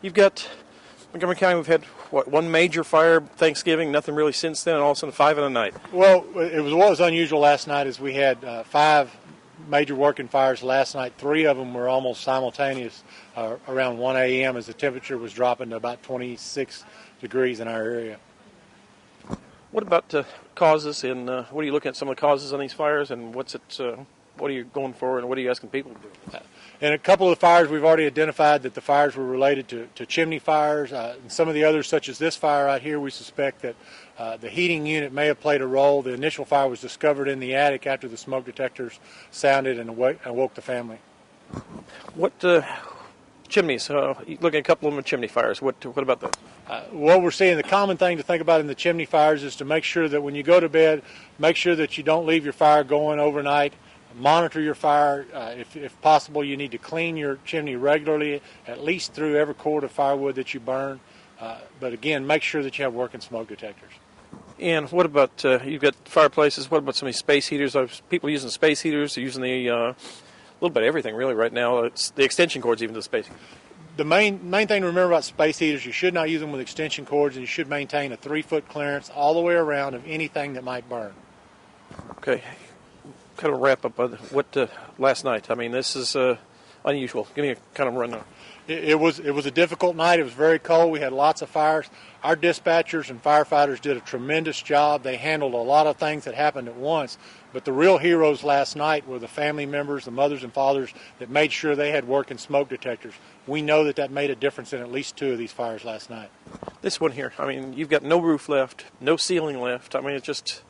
You've got Montgomery County. We've had one major fire Thanksgiving, nothing really since then, and all of a sudden 5 in a night. Well, what was unusual last night is we had 5 major working fires last night. 3 of them were almost simultaneous around 1 a.m. as the temperature was dropping to about 26 degrees in our area. What about causes, and what are you looking at some of the causes on these fires, and what are you going for, and what are you asking people to do? In a couple of the fires, we've already identified that the fires were related to chimney fires. And some of the others, such as this fire right here, we suspect that the heating unit may have played a role. The initial fire was discovered in the attic after the smoke detectors sounded and awoke the family. What chimneys? Looking at a couple of them are chimney fires. What about those? What we're seeing, the common thing to think about in the chimney fires is to make sure that when you go to bed, make sure that you don't leave your fire going overnight. Monitor your fire. If possible, you need to clean your chimney regularly, at least through every cord of firewood that you burn. But again, make sure that you have working smoke detectors. And what about, you've got fireplaces, what about some of these space heaters? Are people using space heaters? They're using the, a little bit of everything really right now. It's the extension cords even to the space heaters. The main thing to remember about space heaters, you should not use them with extension cords, and you should maintain a 3-foot clearance all the way around of anything that might burn. Okay. Kind of wrap up what last night. I mean, this is unusual. Give me a kind of rundown. It was a difficult night. It was very cold. We had lots of fires. Our dispatchers and firefighters did a tremendous job. They handled a lot of things that happened at once. But the real heroes last night were the family members, the mothers and fathers that made sure they had working smoke detectors. We know that made a difference in at least 2 of these fires last night. This one here, I mean, you've got no roof left, no ceiling left. I mean, it's just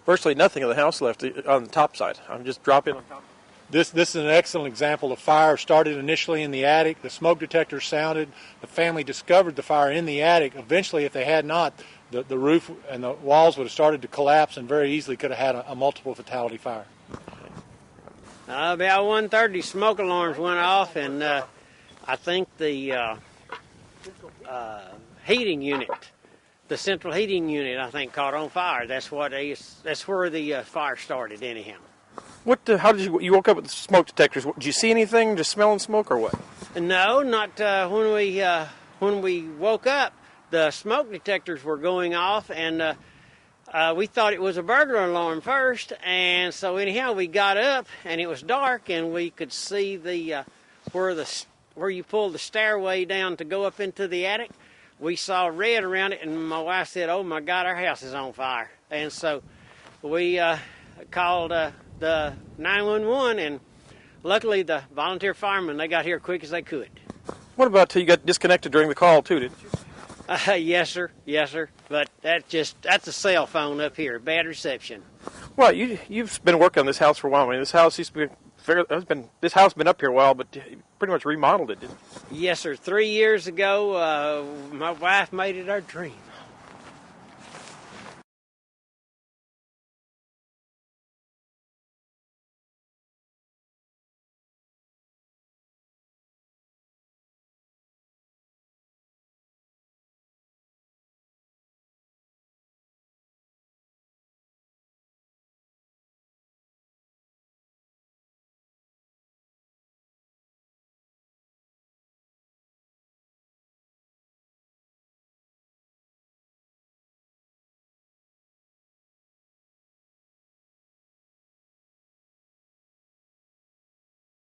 virtually nothing of the house left on the top side. I'm just dropping on top. This is an excellent example of fire. Started initially in the attic. The smoke detector sounded. The family discovered the fire in the attic. Eventually, if they had not, the roof and the walls would have started to collapse and very easily could have had a multiple fatality fire. About 1:30, smoke alarms went off, and I think the heating unit, the central heating unit, I think, caught on fire. That's where the fire started, anyhow. How did you woke up with the smoke detectors? Did you see anything? Just smelling smoke or what? No, not when we woke up. The smoke detectors were going off, and we thought it was a burglar alarm first. And so anyhow, we got up, and it was dark, and we could see where you pull the stairway down to go up into the attic. We saw red around it, and my wife said, "Oh my God, our house is on fire!" And so we called the 911, and luckily the volunteer firemen, they got here quick as they could. What about till you got disconnected during the call too, didn't you? Yes, sir. But that's a cell phone up here, bad reception. Well, you've been working on this house for a while. I mean, this house used to be this house has been up here a while, but you pretty much remodeled it, didn't you? Yes, sir. 3 years ago, my wife made it our dream.